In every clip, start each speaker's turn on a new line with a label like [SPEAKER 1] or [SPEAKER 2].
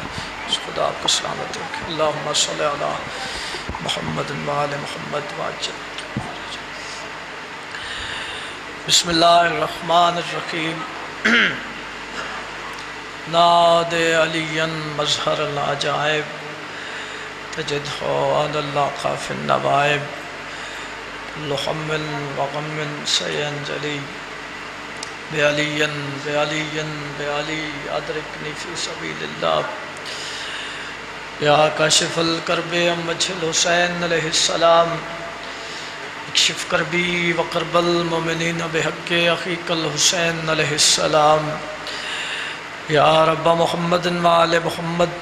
[SPEAKER 1] خدا آپ کو سلامت رکھے۔ اللہم صلی علی محمد وآل محمد وعجل۔ بسم اللہ الرحمن الرحیم۔ ناد علی مظہر العجائب تجدہ علی اللہ خاف النوائب لحم وغم سینجلی بعلی ادرکنی فی سبیل اللہ یا کاشف الکرب ام وجہ الحسین علیہ السلام اکشف کربی وقرب المؤمنین بحق اخیک الحسین علیہ السلام یا رب محمد وآل محمد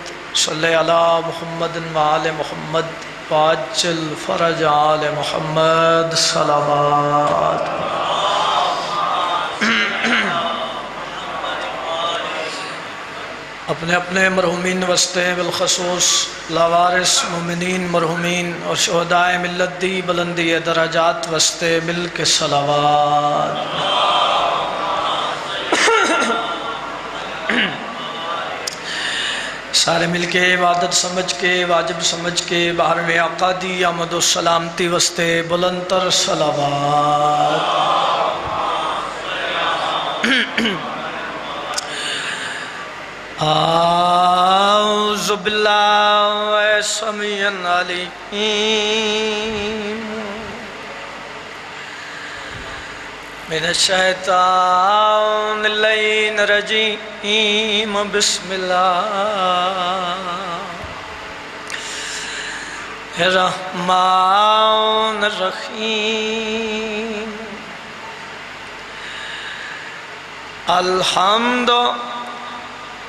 [SPEAKER 1] صلی علی محمد وآل محمد واجل فرج آل محمد صلوات۔ اپنے اپنے مرحومین وسطے بالخصوص لاوارث مومنین مرحومین اور شہدائے ملت دی بلندی درجات وسطے مل کے صلوات۔ سارے مل کے عبادت سمجھ کے واجب سمجھ کے باہر میں عقادی آمد و سلامتی وسطے بلند تر صلوات۔ اعوذ باللہ السمیع العلیم من الشیطان اللعین الرجیم بسم اللہ الرحمن الرحیم الحمد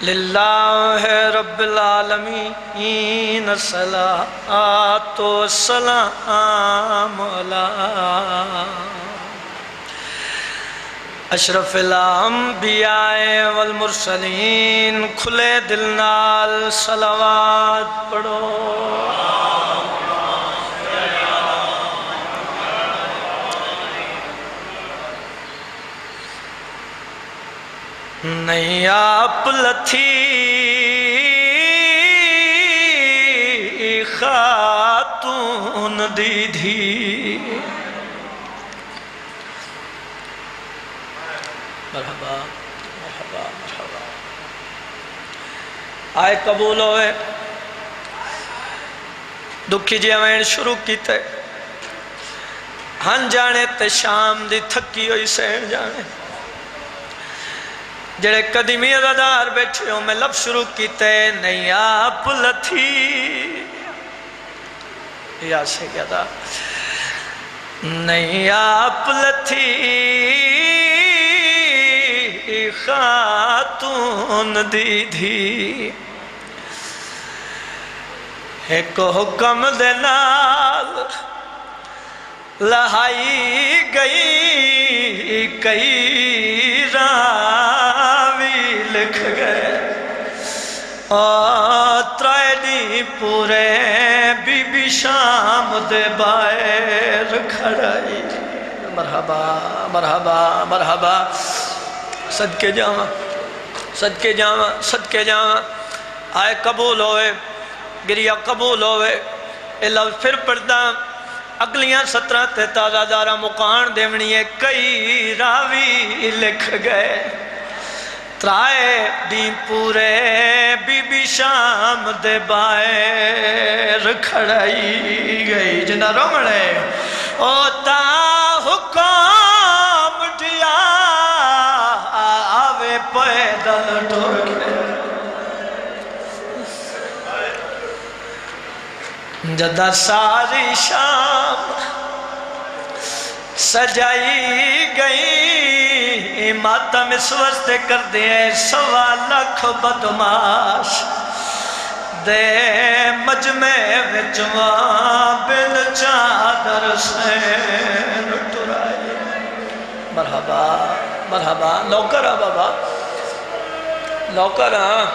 [SPEAKER 1] للہ رب العالمین الصلاۃ والسلام علی اشرف الانبیاء والمرسلین۔ کھلے دل نال صلوات پڑھو۔ نیا پلتھی خاتون دی دھی مرحبا مرحبا مرحبا آئے قبول ہوئے دکھی جی ہمیں شروع کیتے ہن جانے تے شام دی تھکی ہوئی سین جانے جڑے قدیمی عزادار بیٹھے ہوں میں لفظ شروع کیتے نیا پلتھی یاد سے کیا تھا نیا پلتھی خاتون دی دھی ایک حکم دے نال لہائی گئی کئی راوی لکھ گئے ترائنی پورے بی بی شام دے باہر کھڑائی۔ مرحبا مرحبا مرحبا صدقے جاواں صدقے جاواں صدقے جاواں آئے قبول ہوئے گریہ قبول ہوئے اے لفظ پھر پڑھتا اگلیاں 17 تے تازہ دارہ مقان دیونی ہے کئی راوی لکھ گئے ترائے دی پورے بی بی شام دے باہر کھڑائی گئی جنہ رومڑے او تا حکام دیا آوے پیدل ٹھوکے جدہ ساری شام سجائی گئی ماتم اس واسطے کر دے 1.25 لاکھ بدماش دے مجمع وچواں بل چادر سین ٹرائی۔ مرحبا مرحبا نوکر ہاں بابا نوکر ہاں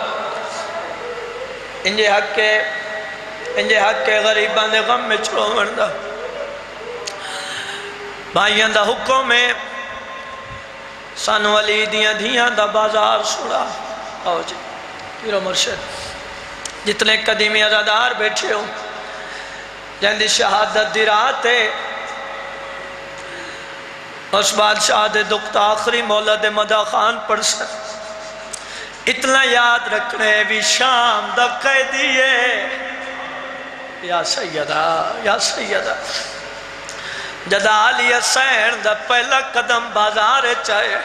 [SPEAKER 1] انجے حق کے غریبان دے غم میں چھوڑ مردہ بھائیان دا حکم ہے سانو علی دیاں دھیاں دا بازار سڑا آؤ جی پیرو مرشد جتنے قدیمی عزادار بیٹھے ہو جن دی شہادت دی رات ہے اس بادشاہ دے دکھتا آخری مولا دے مدہ خان پڑھ سن اتنا یاد رکھنے بھی شام دا قیدی ہے یا سیدہ جدا علی حسین دا پہلا قدم بازار چاہے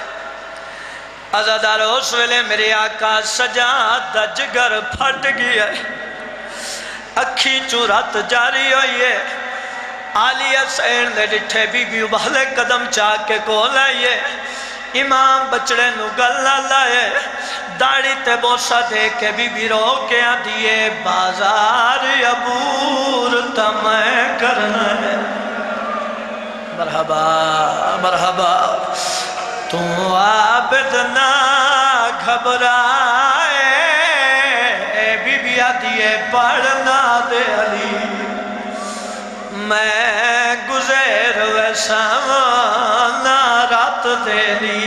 [SPEAKER 1] عزادار اس ویلے میرے آقا سجاد دا جگر پھٹ گیا ہے اکھی چورت جاری ہوئی ہے علی حسین لے ڈٹھے بی بی ابھالے قدم چاہ کے کو لائیے امام بچڑے نو گلہ لائے داڑی تے بوسا دے کے بی بی رو کے آدھیے بازار عبور تمہیں کرنا ہے مرحبا مرحبا تو عابد نہ گھبرائے بی بی آدھیے پڑھنا دے علی میں گزر ویسا نا رات تیری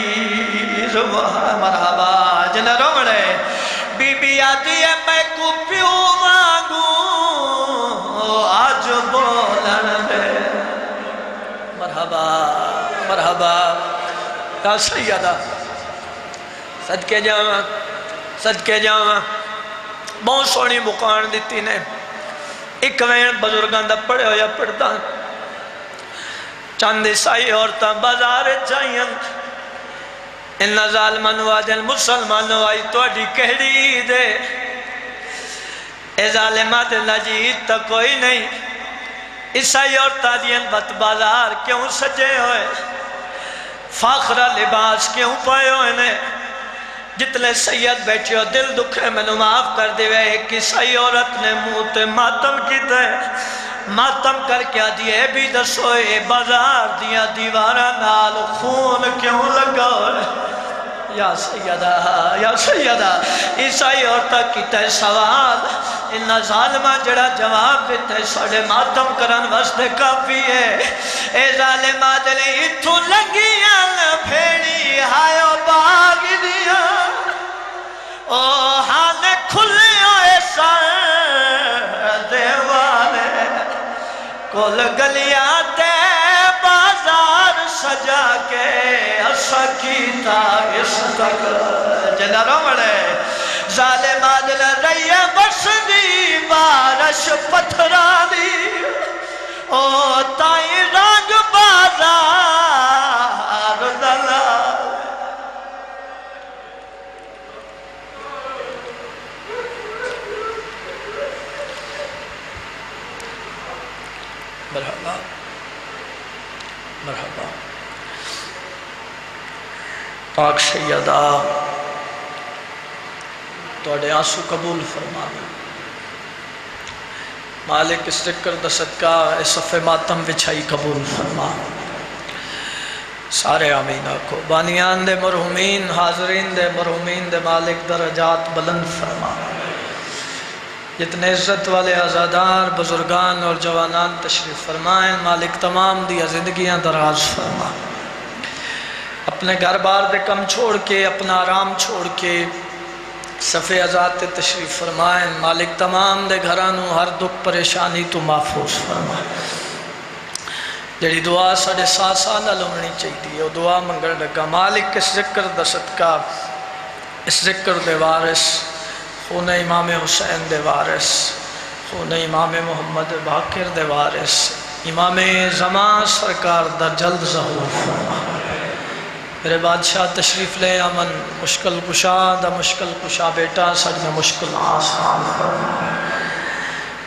[SPEAKER 1] مرحبا جنہ روڑے بی بی آتی ہے میں کو پیو مانگوں آج بولن دے مرحبا مرحبا یا سیدہ صدقے جاواں بہت سونی مقان دیتی نے ایک وین بزرگان دا پڑھے ہو یا پڑھتا چاند عیسائی عورتاں بازار چاہیاں انہا ظالمان واجن مسلمان وائی توڑی کہڑی دے اے ظالمات لجیت تا کوئی نہیں عیسائی عورتاں دین بت بازار کیوں سجے ہوئے فاخرہ لباس کیوں پائے ہوئے نے جتنے سید بیٹھے ہو دل دکھے میں معاف کر دے وے ایک عیسائی عورت نے منہ تے ماتم کی تے ماتم کر کے دیئے بھی دسوئے بازار دیا دیوارہ نال خون کیوں لگا یا سیدہ عیسائی عورتہ کی تے سوال انہا ظالمہ جڑا جواب دیتے ساڑھے ماتم کرن واسطے کافی ہے اے ظالمہ دلی اتھو لگیاں بھیڑی ہائیو باغ دیا او ہانے کھلے ہوئے سر دیوانے کل گلیاں تے بازار سجا کے اسا کیتا اس تک جنہ روڑے ظالم آدل رہی بس دی بارش پتھرانی او تائی رنگ بازار دلال مرحبا مرحبا پاک سیدہ توڑے آنسو قبول فرمانا مالک اس ذکر دا صدقہ اس صفحے ماتم وچھائی قبول فرما سارے آمین آکو بانیان دے مرحومین حاضرین دے مرحومین دے مالک درجات بلند فرما جتنے عزت والے آزادار بزرگان اور جوانان تشریف فرمائیں مالک تمام دیا زندگیاں دراز فرما اپنے گھر بار دے کم چھوڑ کے اپنا آرام چھوڑ کے صفحے ازاد تشریف فرمائیں مالک تمام دے گھرانوں ہر دکھ پریشانی تو محفوظ فرما جڑی دعا ساڑھے 7 سالہ لونی چاہیے وہ دعا منگل لگا مالک اس ذکر دا صدقہ اس ذکر دے وارث خون امام حسین دے وارث خون امام محمد باقر دے وارث امام زمان سرکار دا جلد ظہور فرما میرے بادشاہ تشریف لے امن مشکل کشا دا مشکل کشا بیٹا سج میں مشکل آسان فرما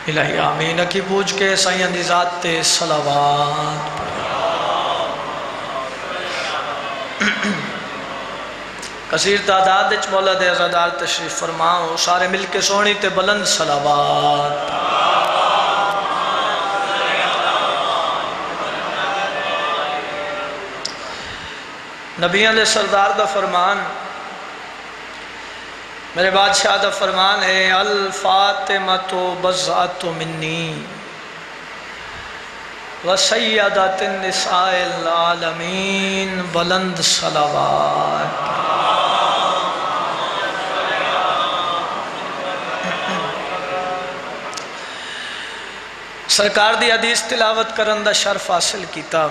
[SPEAKER 1] الہی آمین کی پوچھ کے سائن دی ذات تے صلوات کثیر تعداد اچ مولا دے عزادار تشریف فرماؤ سارے مل کے سونی تے بلند صلوات نبیان دے سردار دا فرمان میرے بادشاہ دا فرمان ہے الفاطمۃ بضعۃ منی وسیدۃ النساء العالمین بلند صلوات سرکار دی حدیث تلاوت کرن دا شرف حاصل کیتا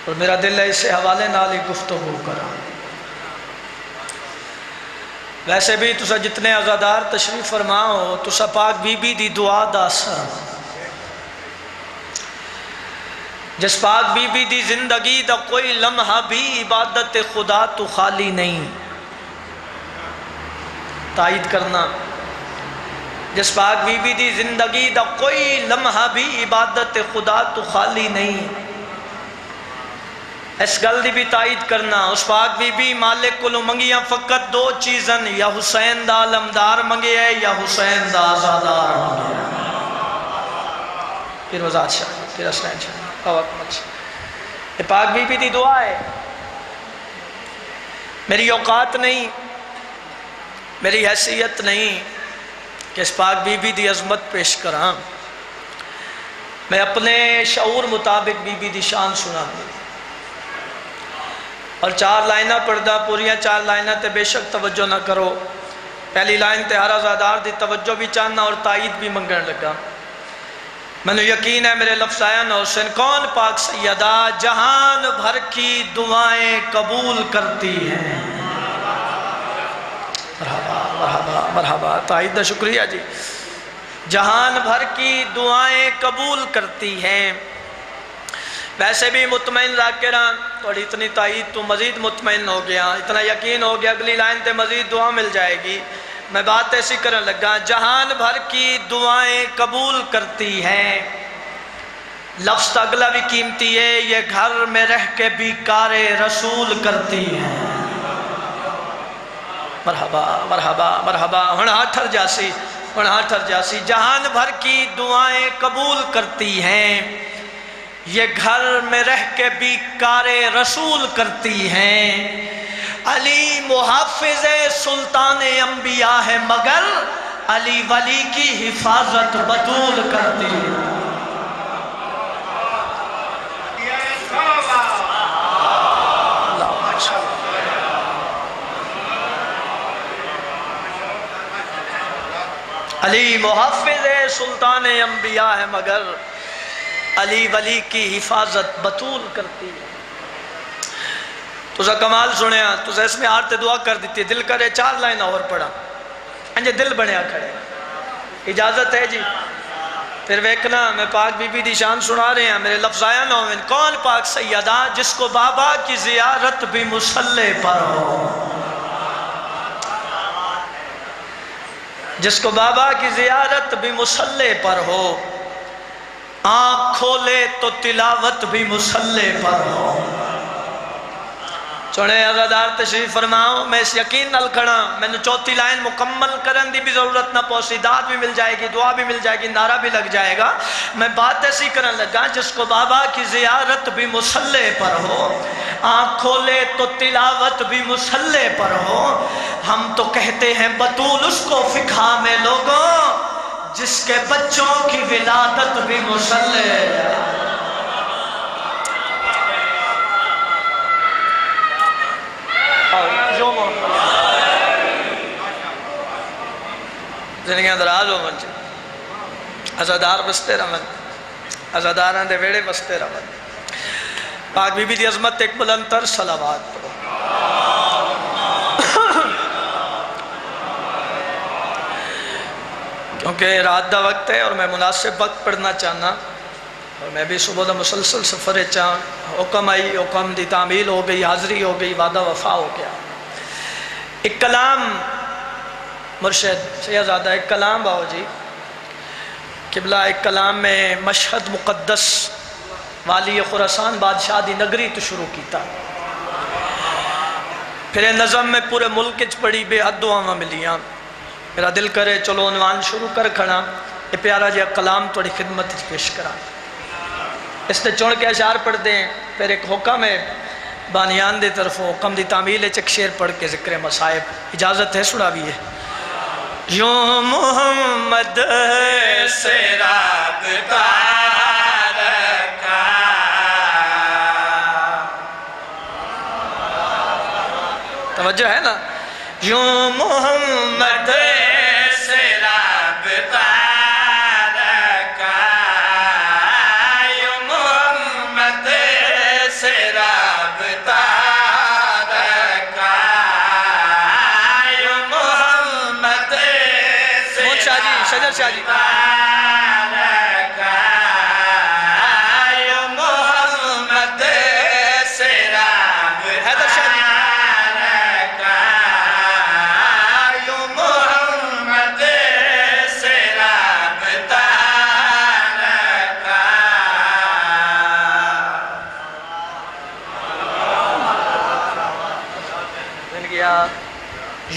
[SPEAKER 1] اور میرا دل ہے اسے حوالے نال ہی گفتگو کرا۔ ویسے بھی تسا جتنے عزادار تشریف فرما ہو تسا پاک بی بی دی دعا دا اثر جس پاک بی بی دی زندگی دا کوئی لمحہ بھی عبادت خدا تو خالی نہیں، تائید کرنا، جس پاک بی بی دی زندگی دا کوئی لمحہ بھی عبادت خدا تو خالی نہیں، اس گل دی بھی تائید کرنا۔ اس پاک بی بی مالک کو منگیاں فقط دو چیزن، یا حسین دا علمدار منگے ہے یا حسین دا آزادار منگے ہے۔ پھر وزاد شاہ پھر حسین شاہ یہ پاک بی بی دی دعا ہے۔ میری اوقات نہیں، میری حیثیت نہیں کہ اس پاک بی بی دی عظمت پیش کراں، میں اپنے شعور مطابق بی بی دی شان سنا دوں اور 4 لائنہ پڑھدا، پوریاں 4 لائنہ تے بے شک توجہ نہ کرو۔ پہلی لائن تے ہر عزادار دی توجہ بھی چاہنا اور تائید بھی منگن لگا۔ میں نے یقین ہے میرے لفظ آیا نہ حسین کون پاک سیدہ جہان بھر کی دعائیں قبول کرتی ہیں۔ مرحبا مرحبا مرحبا، تائید دا شکریہ جی۔ جہان بھر کی دعائیں قبول کرتی ہیں۔ ویسے بھی مطمئن ذاکران تھوڑی اتنی تائید تو مزید مطمئن ہو گیا، اتنا یقین ہو گیا اگلی لائن تے مزید دعا مل جائے گی۔ میں بات ایسی کرنے لگا، جہان بھر کی دعائیں قبول کرتی ہیں، لفظ اگلا بھی قیمتی ہے، یہ گھر میں رہ کے بھی کار رسول کرتی ہیں۔ مرحبا مرحبا مرحبا، ہٹھر جاسی، جہان بھر کی دعائیں قبول کرتی ہیں، یہ گھر میں رہ کے بھی کار رسول کرتی ہیں۔ علی محافظ سلطان انبیاء ہے مگر علی ولی کی حفاظت بطول کرتی ہے۔ علی محافظ سلطان انبیاء ہے مگر علی ولی کی حفاظت بطول کرتی ہے۔ تُسا کمال سنیا، تُسا اس میں آرتے دعا کر دیتی ہے، دل کرے 4 لائن اور پڑھا، انجھے دل بنیا کھڑے، اجازت ہے جی۔ پھر ویکھنا میں پاک بی بی دی شان سنا رہے ہیں، میرے لفظ آیا نہ ہوئے، کون پاک سیدہ جس کو بابا کی زیارت بھی مصلی پر ہو، جس کو بابا کی زیارت بھی مصلی پر ہو، آنکھ کھولے تو تلاوت بھی مصلی پر ہو۔ چوڑے عزادار تشریف فرماؤ، میں اس یقین نال کھڑا، میں نے 4 لائن مکمل کرن دی بھی ضرورت نہ پہنچی، داد بھی مل جائے گی، دعا بھی مل جائے گی، نعرہ بھی لگ جائے گا۔ میں بات ایسی کرن لگا، جس کو بابا کی زیارت بھی مصلی پر ہو، آنکھ کھولے تو تلاوت بھی مصلی پر ہو، ہم تو کہتے ہیں بطول اس کو فقہ میں لوگوں جس کے بچوں کی ولادت بھی مصلی ہے۔ زندگی اندراز ہو منچے عزادار بستے رمن، عزاداران دے ویڑے بستے رمن۔ پاک بی بی دی عظمت ایک بلند تر صلوات پڑھو۔ کیونکہ رات دا وقت ہے اور میں مناسب وقت پڑھنا چاہنا، اور میں بھی صبح دا مسلسل سفر چاہاں، حکم آئی، حکم دی تعمیل ہو گئی، حاضری ہو گئی، وعدہ وفا ہو گیا۔ ایک کلام مرشد شہزادہ، ایک کلام باؤ جی قبلہ، ایک کلام میں مشہد مقدس والی خراسان بادشاہ دی نگری تو شروع کیتا، پھر نظم میں پورے ملک چ پڑی بے حد دعاواں ملیاں۔ میرا دل کرے چلو عنوان شروع کر کھڑا، یہ پیارا جا کلام توڑی خدمت پیش کرا، اس نے چون کے اشعار پڑھ دیں، پھر ایک حکم ہے بانیان دے طرف، حکم دی تعمیل ایک شیر پڑھ کے ذکر مصائب اجازت ہے سنا بھی ہے۔ یوں محمد سے رابطہ رکھا، توجہ ہے نا، یوں محمد سے رابطہ شجر شاہ جی حیدر شاہ جی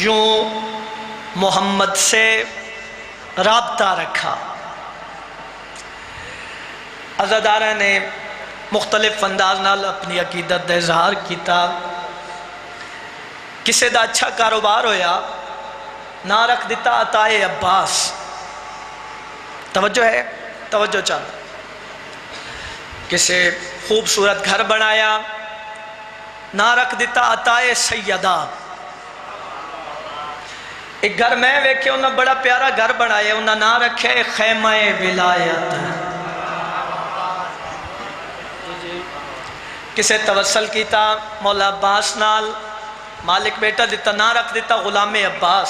[SPEAKER 1] یوں محمد سے رابطہ رکھا. عزادارہ نے مختلف انداز نال اپنی عقیدت دا اظہار کیتا. کسے دا اچھا کاروبار ہویا نہ رکھ دیتا عطائے عباس. توجہ ہے؟ توجہ چاہ. کسے خوبصورت گھر بنایا نہ رکھ دیتا عطائے سیدہ. ایک گھر میں ویکھے انہاں بڑا پیارا گھر بنایا انہاں نہ رکھے خیمہ ولایت. کسے توسل کیتا مولا عباس نال مالک بیٹا دیتا نہ رکھ دیتا غلام عباس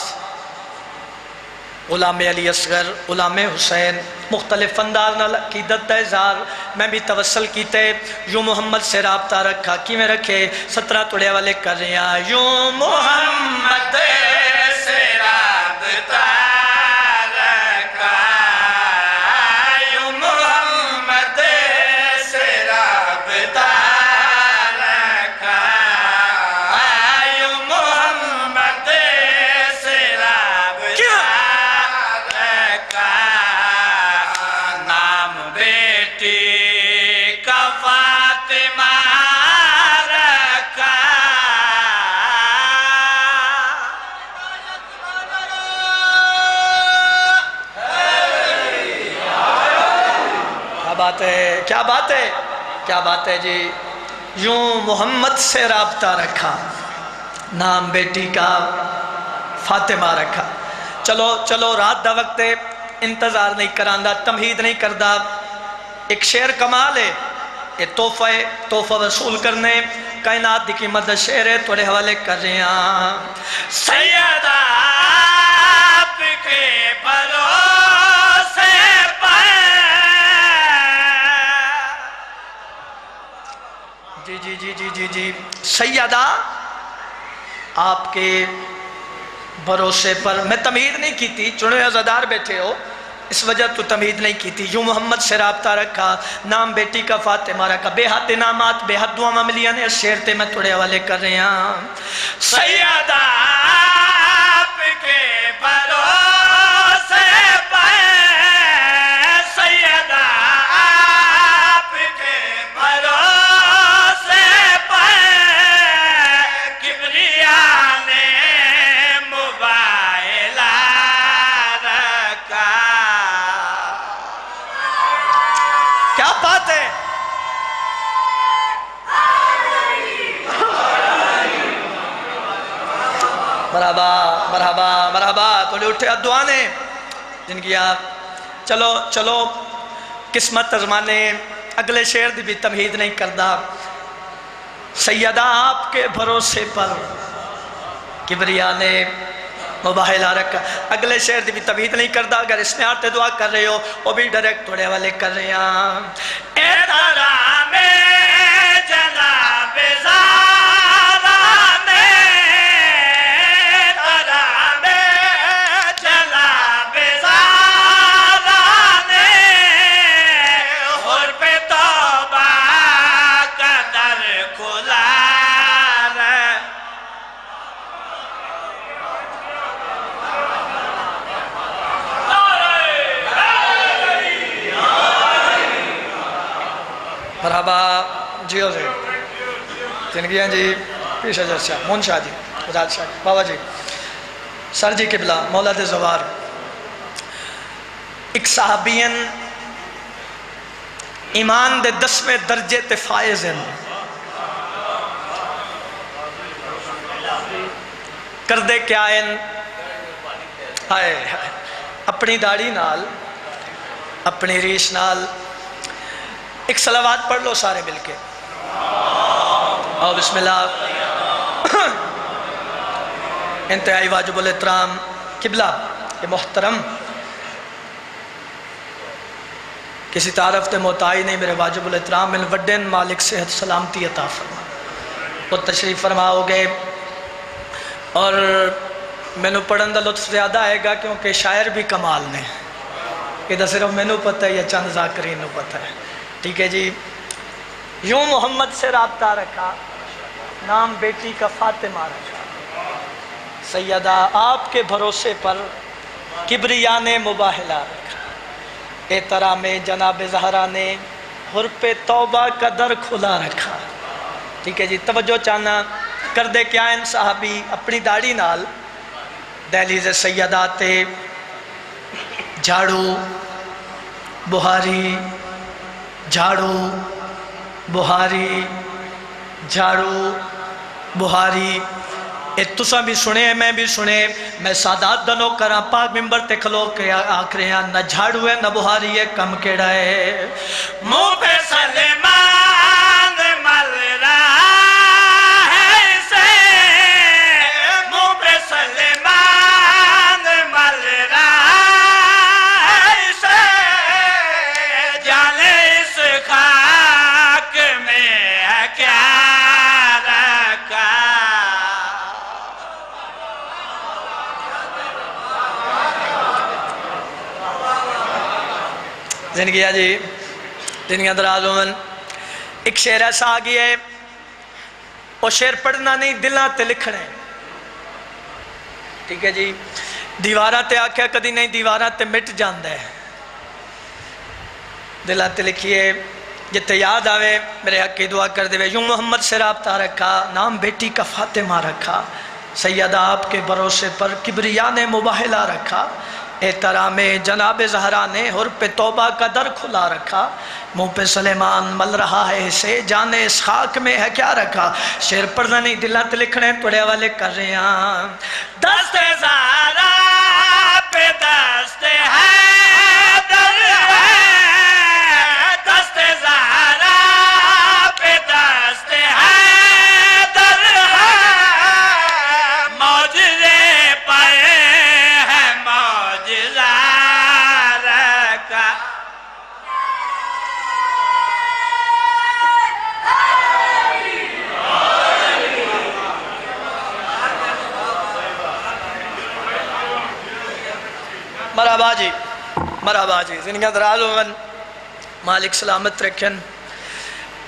[SPEAKER 1] غلام علی اصغر غلام حسین. مختلف انداز نال عقیدت دا اظہار. میں بھی توسل کیتے یوں محمد سے رابطہ رکھا. کی میں رکھے 17 توڑے والے کر رہے ہیں. یوں محمد سے رابطہ رکھا یوں محمد سے رابطہ رکھا یوں محمد سے رابطہ رکھا. نام بیٹی کا فاطمہ رکھا. بات ہے کیا بات ہے کیا بات ہے جی. یوں محمد سے رابطہ رکھا نام بیٹی کا فاطمہ رکھا. چلو چلو رات دا وقت ہے انتظار نہیں کراندا تمہید نہیں کردہ. ایک شعر کمال ہے یہ تحفہ وصول کرنے کائنات دی قیمت دا شعر ہے توڑے حوالے کر رہے ہیں. سیدہ آپ کے بھروسے پر جی جی جی جی جی جی سیدہ آپ کے بھروسے پر. میں تمہید نہیں کی تھی چنے عزادار بیٹھے ہو اس وجہ تو تمہید نہیں کی تھی. یوں محمد سے رابطہ رکھا نام بیٹی کا فاطمہ رکھا. بے حد انعامات بے حد دعا ملیاں نے اس شعر تے میں تھوڑے حوالے کر رہے ہیں. سیدہ آپ کے بھروسے پر سیدہ آپ کے بھروسے پر کبریا نے موبائلہ رکھا. کیا بات ہے. مرحبا مرحبا مرحبا توڑے اٹھے دعانے جن کی آپ. چلو چلو قسمت ازمانے اگلے شعر دی بھی تمہید نہیں کردہ. سیدہ آپ کے بھروسے پر کبریا نے مباہلہ رکھا. اگلے شعر دی بھی تمہید نہیں کردہ. اگر اس میں آتے دعا کر رہے ہو وہ بھی ڈائریکٹ توڑے والے کر رہے ہیں. اے ترام جناب زارا نے ترام جناب زارا نے اور پہ توبہ کا در کھلا رہے. مرحبا جیو سے زندگیاں جی پیش اجر شاہ مون شاہ جی وزاد شاہ بابا جی سر جی قبلہ مولا دے زوار. ایک صحابین ایمان دے 10ویں درجے تے فائز ہیں. کردے کیا ہیں ہائے اپنی داڑھی نال اپنی ریش نال ایک صلوات پڑھ لو سارے مل کے. اور بسم اللہ. انتہائی واجب الاحترام قبلہ یہ محترم کسی تعارف تے محتاج نہیں، میرے واجب الاحترام من وڈن مالک صحت سلامتی عطا فرما، وہ تشریف فرما ہو گئے، اور مینو پڑھن دا لطف زیادہ آئے گا کیونکہ شاعر بھی کمال نے، یہ صرف مینو پتہ ہے یا چند ذاکرین نو پتہ ہے، ٹھیک ہے جی۔ یوں محمد سے رابطہ رکھا، نام بیٹی کا فاطمہ رکھا، سیدہ آپ کے بھروسے پر کبریا نے مباہلہ رکھا، احترام جناب زہرا نے حر پہ توبہ کا در کھلا رکھا، ٹھیک ہے جی۔ توجہ چاہنا کر دے کیا ان صحابی اپنی داڑھی نال دہلیز سیدات جھاڑو بہاری جھاڑو بہاری جھاڑو بہاری، اے تساں بھی سنے میں بھی سنے، میں سادات دنو کرا پاک ممبر تے کھلو کے آکھ رہے ہیں، نہ جھاڑو ہے نہ بہاری ہے، کم کیڑا ہے منہ پہ سلیمان مل رہا ہے اسے، منہ پہ سلیمان مل رہا ہے اسے، جانے اس خاک میں ہے کیا رکھا۔ زندگی جی زندگیاں دراز ہومن، ایک شعر ایسا آگئی ہے، وہ شعر پڑھنا نہیں دلاں تے لکھنے، ٹھیک ہے جی۔ دیواراں تے آکھیا کدی نہیں، دیواراں تے مٹ جاندہ ہے، دلاں تے لکھیے جتے یاد آوے میرے حق کی دعا کر دے۔ یوں محمد سے رابطہ رکھا، نام بیٹی کا فاطمہ رکھا، سیدہ آپ کے بھروسے پر کبریا نے مباہلہ رکھا، احترام جناب زہرا نے حر پہ توبہ کا در کھلا رکھا، منہ پہ سلیمان مل رہا ہے اسے، جانے اس خاک میں ہے کیا رکھا۔ شعر پڑھنا نہیں دلاں تے لکھنے، پڑھے والے کر رہے ہیں۔ دست زہرا پہ دست ہے در ہے، دست زہرا پہ دست ہے در ہے، معجزے پائے ہیں معجزہ رکھا۔ مرحبا جی مرحبا جی، زندگیاں دراز ہوگن، مالک سلامت رکھن۔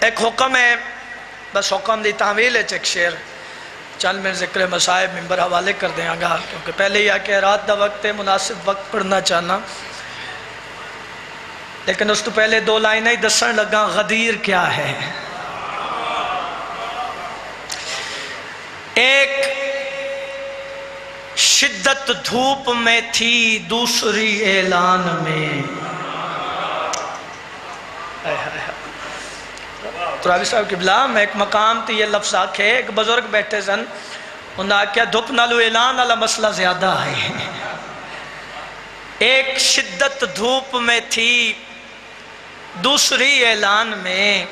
[SPEAKER 1] ایک حکم ہے، بس حکم دی تعویل ہے، ایک شعر چل میں ذکر مصائب ممبر حوالے کر دیں گا، کیونکہ پہلے ہی آکے رات دا وقت ہے، مناسب وقت پڑھنا چاہنا، لیکن اس تو پہلے دو لائنیں ہی دسن لگا غدیر کیا ہے۔ ایک شدت دھوپ میں تھی، دوسری اعلان میں۔ تراوی صاحب قبلہ میں ایک مقام تھی، یہ لفظ آکھے، ایک بزرگ بیٹھے سن، انہاں کیا دھوپ نالو اعلان والا مسئلہ زیادہ ہے۔ ایک شدت دھوپ میں تھی، دوسری اعلان میں،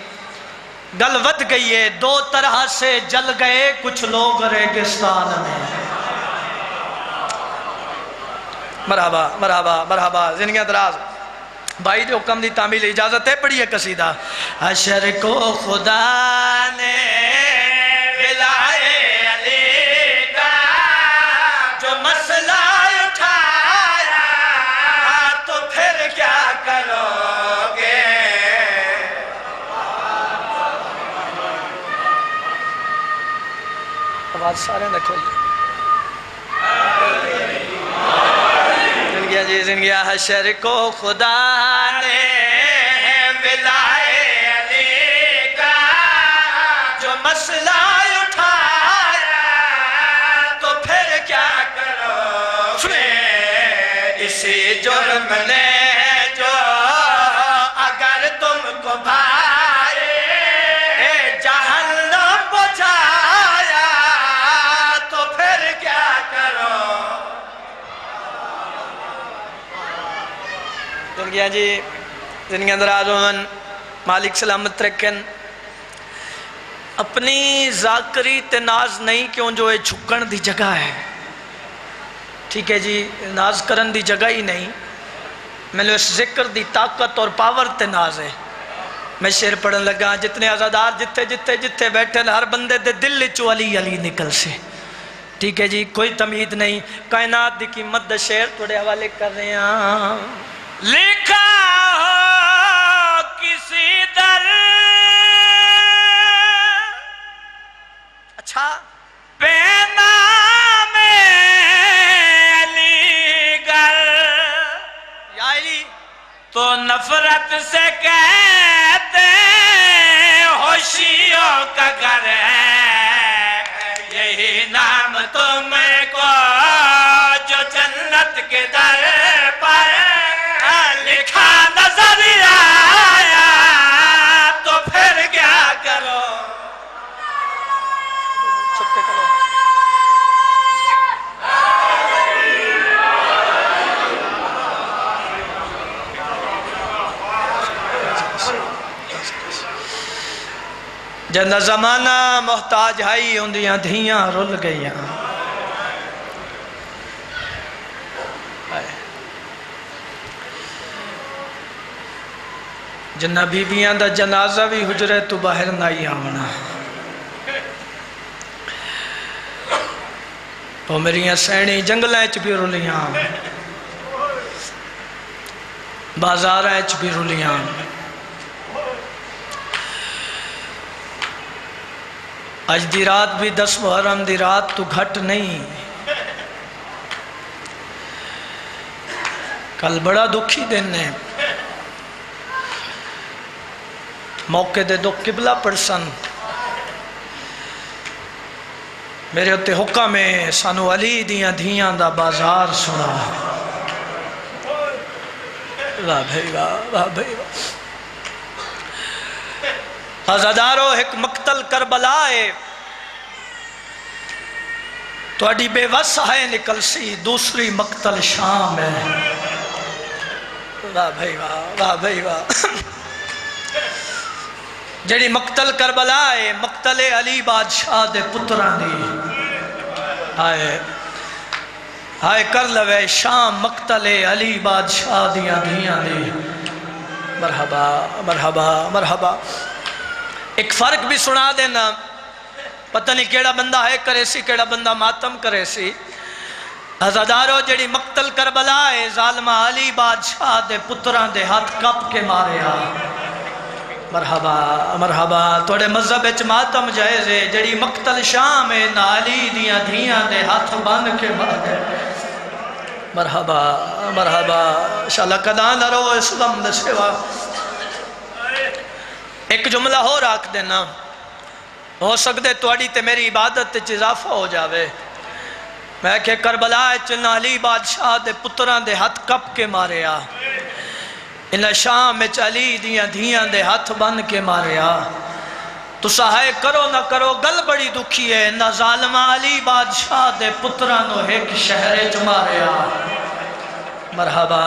[SPEAKER 1] گل ود گئی ہے، دو طرح سے جل گئے کچھ لوگ ریگستان میں۔ مرحبا مرحبا مرحبا، زندگیاں دراز۔ بھائی جو حکم دی تعمیل اجازت ہے، پڑھیے قصیدہ۔ حشر کو خدا نے ولائے علی کا جو مسئلہ اٹھایا، تو پھر کیا کرو گے؟ آواز سارے نہ کھول دیں۔ جی زندگیاں حشر کو خدا نے ولائے علی کا جو مسئلہ اٹھایا، تو پھر کیا کرو گے؟ اسی جرم نے جو اگر تم کو بھائے جہنم پہنچایا، تو پھر کیا کرو؟ زندگیاں جی زندگیاں دراز ہون، مالک سلامت رکھن۔ اپنی ذاکری تے ناز نہیں کیوں جو یہ جھکن دی جگہ ہے، ٹھیک ہے جی، ناز کرن دی جگہ ہی نہیں، میں نے اس ذکر دی طاقت اور پاور تے ناز ہے. میں شعر پڑھن لگا جتنے عزادار جتھے جتھے جتھے بیٹھے ہر بندے دے دل چو علی علی نکل سے. ٹھیک ہے جی، کوئی تمید نہیں. کائنات دی قیمت دا شعر تھوڑے حوالے کر رہے ہیں. لکھا ہو کسی در اچھا پینا میں علی گر یا علی تو نفرت سے کہتے ہوشیوں کا گھر ہے. یہی نام تم کو جو جنت کے در پر لکھا نظر آیا تو پھر کیا کرو. چھپے کرو. جنہ زمانہ محتاج ہائی ہوندیاں دھیاں رل گئیاں. جنہ بیویاں دا جنازہ بھی حجرے تو باہر نائی آمنا. وہ میریاں سینی جنگلیں چ بھی رلیاں، بازاریں چ بھی رلیاں. اج دی رات بھی 10 محرم دی رات تو گھٹ نہیں. کل بڑا دکھی دن ہے. موقع دے دو قبلہ پڑسن میرے ہوتے حکم ہے سانو علی دیاں دھیاں دا بازار سنا. واہ بھائی واہ، واہ بھائی واہ. عزادارو ایک مقتل کربلا ہے توڑی بے وس ہے نکل سی، دوسری مقتل شام ہے. واہ بھائی واہ، واہ بھائی واہ. جڑی مقتل کربلا ہے مقتل علی بادشاہ دے پتران دی. آئے آئے کر لوے شام مقتل علی بادشاہ دیاں دھیاں دی. مرحبا مرحبا مرحبا. ایک فرق بھی سنا دینا، پتہ نہیں کیڑا بندہ ہے کرے سی کیڑا بندہ ماتم کرے سی. عزادارو جڑی مقتل کربلا ہے ظالمہ علی بادشاہ دے پتران دے ہاتھ کپ کے ماریا. مرحبا مرحبا. توڑے مذہب اچ ماتم جائز ہے. جڑی مقتل شام ہے نا علی دیاں دھیاں دے ہاتھ بن کے مارے. مرحبا مرحبا. انشاءاللہ قدان لرو اسلام دے سوا. ایک جملہ ہو راک دینا، ہو سکتے توڑی تے میری عبادت تے اضافہ ہو جاوے. میں کہ کربلا چنا علی بادشاہ دے پتران دے ہاتھ کپ کے ماریا. انہا شام میں علی دیاں دھیاں دے ہاتھ بن کے ماریا. تو سہائے کرو نہ کرو گل بڑی دکھی ہے. انہا ظالمہ علی بادشاہ دے پترانو ایک شہرے چ ماریا. مرحبا.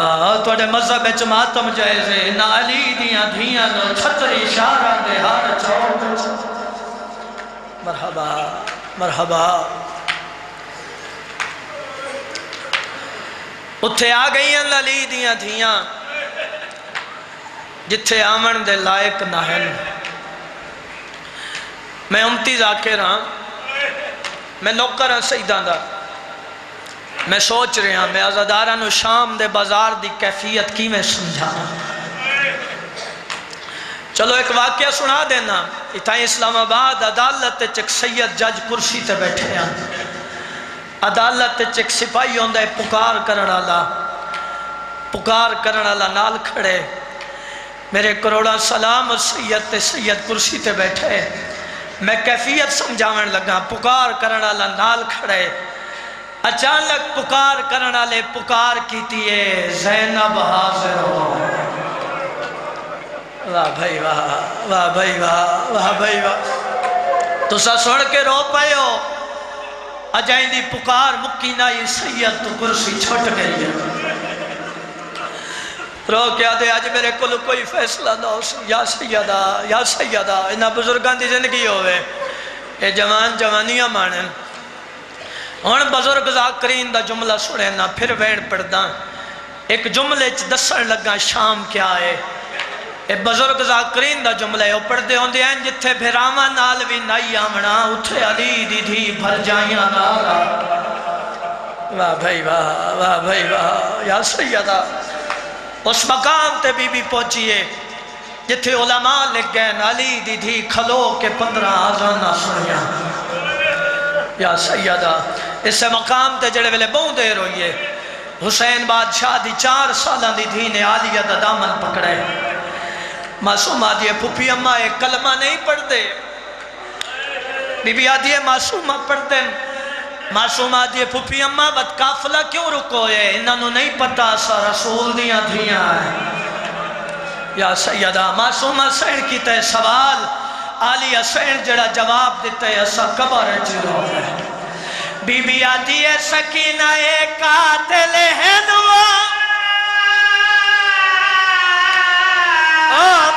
[SPEAKER 1] توڑے مذہب اچ ماتم جائز ہے. انہا علی دیاں دھیاں نو چھتری شارہ دے ہار چاؤ. مرحبا مرحبا. اتھے آ گئی ہیں علی دیاں دھیاں جتھے آمن دے لائق نہ ہیں. میں امتی ذاکر ہاں، میں نوکر ہاں سیدان دا. میں سوچ رہا میں عزادارانو شام دے بازار دی کیفیت کی میں سمجھا. چلو ایک واقعہ سنا دینا. اتھائیں اسلام آباد عدالت چک سید جج کرسی تے بیٹھے ہیں. عدالت چک سپاہی ہوندہ ہے پکار کرن والا، پکار کرن والا نال کھڑے. میرے کروڑا سلام سید تے سید کرسی تے بیٹھے. میں کیفیت سمجھاون لگا. پکار کرن والا نال کھڑے. اچانک پکار کرن والے پکار کیتی ہے زینب حاضر ہو. واہ بھائی واہ، واہ بھائی واہ، واہ بھائی واہ. تو سا سوڑ کے رو پائے ہو. اجائیں دی پکار مکی نائی سید تو کرسی چھوٹ گئی ہے. رو کیا دے آج میرے کل کوئی فیصلہ نہ ہو. یا سیدہ یا سیدہ. انہا بزرگان دی زندگی ہوئے اے جوان جوانیاں مانن. ہون بزرگ ذاکرین دا جملہ سنے نا پھر وین پڑھ داں. ایک جملے دسن لگا شام کیا ہے. اے بزرگ ذاکرین دا جملہ ہے. وہ پڑھتے ہوندے ہیں جتھے بھراواں نال بھی نہیں آمنا اتھے علی دی دھی بھر جائیاں نال. واہ بھائی واہ، واہ بھائی واہ یا سیدہ. اس مقام تے بی بی پہنچیے جتھے علماء لکھ گئے علی دی دھی کھلو کے 15 آزانہ سنیا. یا سیدہ اس مقام تے جڑے ویلے بہت دیر ہوئیے حسین بادشاہ دی 4 سالہ دی دھی نے عالیہ دا دامن پکڑے. معصوم آدھی ہے پھوپھی اممہ ایک کلمہ نہیں پڑھ دے. بی بی آدھی ہے معصومہ پڑھ دے. معصوم آدھی ہے پھوپھی اممہ بد کافلہ کیوں رکو ہے انہوں نہیں پتا سا رسول دیاں دھیاں ہیں. یا سیدہ معصومہ سین کی تے سوال عالیہ سین جڑا جواب دیتے ہیں اسا قبر چلو ہے. بی بی آدھی ہے سکینہ ایک قاتل ہے نوا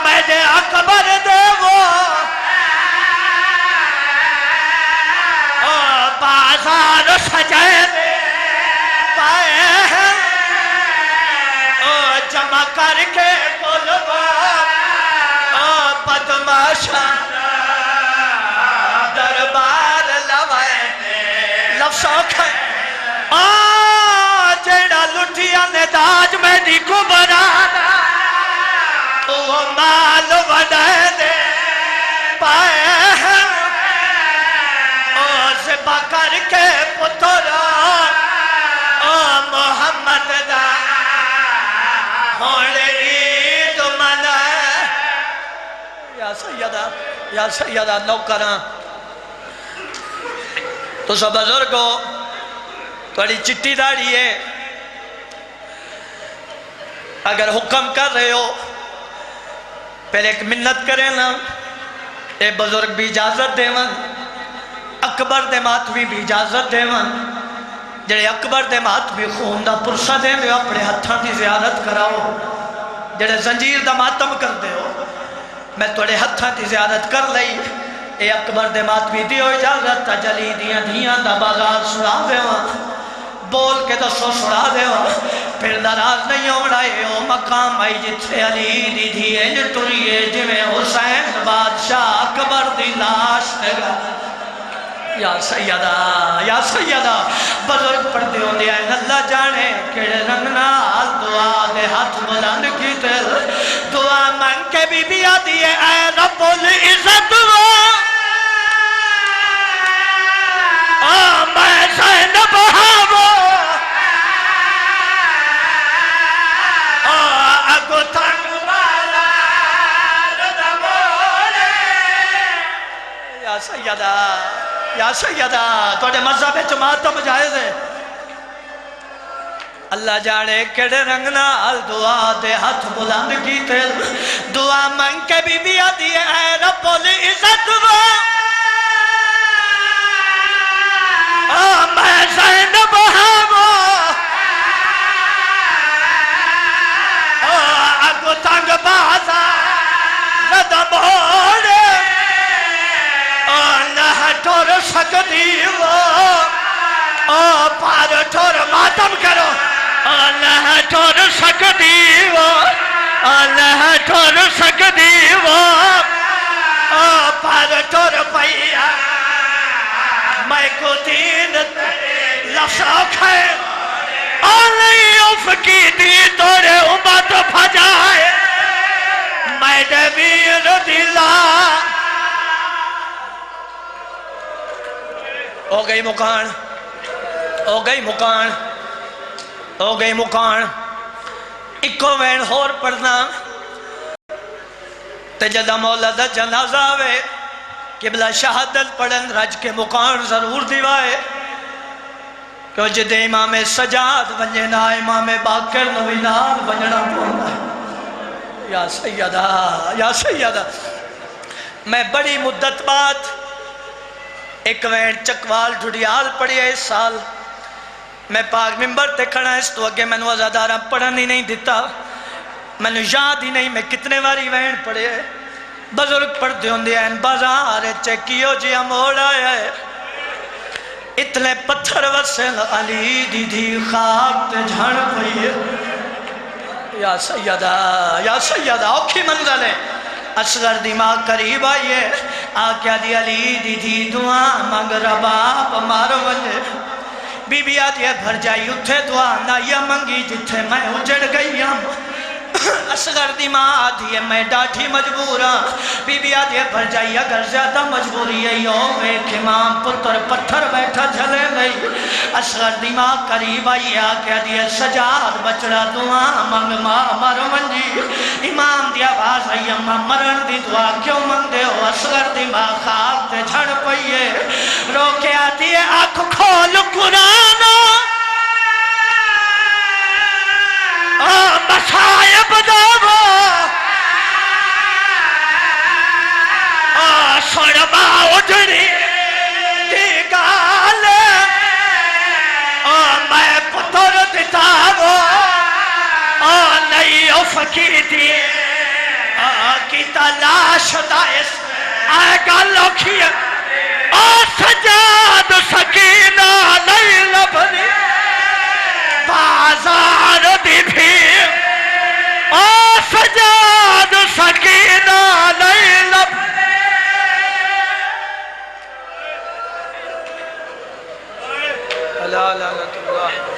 [SPEAKER 1] میرے اکبر دے وہ بازار سجائے دے پائے ہیں جمع کر کے بولوا بدماشا دربار لوائے لفظوک ہے جیڑا لٹھیا نے داج میں دی کبرانا وہ مال وڈائے دے پائے ہیں زبا کر کے پترا محمد دا ہونے عید منائے. یا سیدہ، یا سیدہ نوکراں تو سب بزرگو تھوڑی چٹی داڑھی ہے اگر حکم کر رہے ہو پہلے ایک منت کریں نا. اے بزرگ بھی اجازت دے من اکبر دے ماتمی بھی اجازت دے من جڑے اکبر دے ماتمی خون دا پرسہ دے میں اپنے ہتھاں دی زیارت کراؤ. جڑے زنجیر دا ماتم کر دے ہو میں توڑے ہتھاں دی زیارت کر لئی. اے اکبر دے ماتمی دیو اجازت تا جلی دیاں دیاں دا بازار سنا دے وہاں بول کے دسو سنا دے وہاں پھر ناراض نہیں ہوڑائے او مقام آئی جتھے علی دی دھیے جٹوریے جویں حسین بادشاہ اکبر دی لاش تیرا. یا سیدہ، یا سیدہ بزرگ پڑھتے ہوں دے آئے اللہ جانے کڑے رنگ نال دعا دے ہاتھ بلند کی تیل دعا مانگ کے بی بی آدھی ہے اے رب العزت میں زینب ہاں اگو تنگ والا رضا بولے. یا سیدہ، یا سیدہ توڑے مذہب ماتم جائز ہے. اللہ جانے کڑے رنگ نال دعا دے ہاتھ بلند کی تیل دعا مانگ کے بی بی آدھی ہے اے رب العزت میں زینب ہاں اگو تنگ بازا رضا بولے نہ ٹور سکتی وہ پار ٹور ماتم کرو نہ ٹور سکتی وہ نہ ٹور سکتی وہ پار ٹور پیا میں کو دین لفظوں کھائے آلی اف کی دی توڑے امت پھجائے میں دبیر دلا. ہو گئی مکان، ہو گئی مکان، ہو گئی مکان. اکو وین ہور پڑھنا تے جدہ مولا دا جنازہ آوے قبلہ شہادت پڑھن رج کے مکان ضرور دیوائے کہ جدے امام سجاد ونجنا امام باقر نوینار ونجنا پڑھنا. یا سیدہ، یا سیدہ میں بڑی مدت بعد ایک وین چکوال ڈھڑیال پڑھی ہے اس سال میں پاک ممبر تے کھڑا اس تو اگے میں نے وزادارہ پڑھن ہی نہیں دیتا میں نے یاد ہی نہیں میں کتنے واری وین پڑھے بزرگ پڑھتے ہوں دے ہیں بازار چکیو جی موڑ آیا ہے اتنے پتھر وسل علی دی دھی خاک تے جھڑ پئی ہے. یا سیدہ اوکھی منزل ہے اصغر دی ماں قریب آئیے آکیا دی علی دی دی دعا مانگ رباب مارو ونجے بی بی آتی ہے بھر جائی اتھے دعا نہ یہ منگی جتھے میں اجڑ گئی ہم اصغر دی ماں آتی ہے میں ڈاٹھی مجبورا بی بی آتی ہے بھر جائی اگر زیادہ مجبوری ہے یوں ایک امام پتر پتھر بیٹھا جھلے نہیں اصغر دی ماں قریب آئی آکیا دی سجاد بچڑا دعا منگ ماں مرو منجی امام دی آواز آئی اممہ مرن دی دعا کیوں منگ دے ہو اصغر دی ماں خواب تے جھڑ پئیے رو کے آتی ہے آنکھ کھول قرآن مسائب داوا سڑبا اجڑی دی گال میں پتر دتاوا نہیں افکی دی کی تلاش دائس آئے گال لکھی سجاد سکینہ نہیں لبنی بازار دی بھی سجاد سکینہ نہیں لب لا لا لا اللہ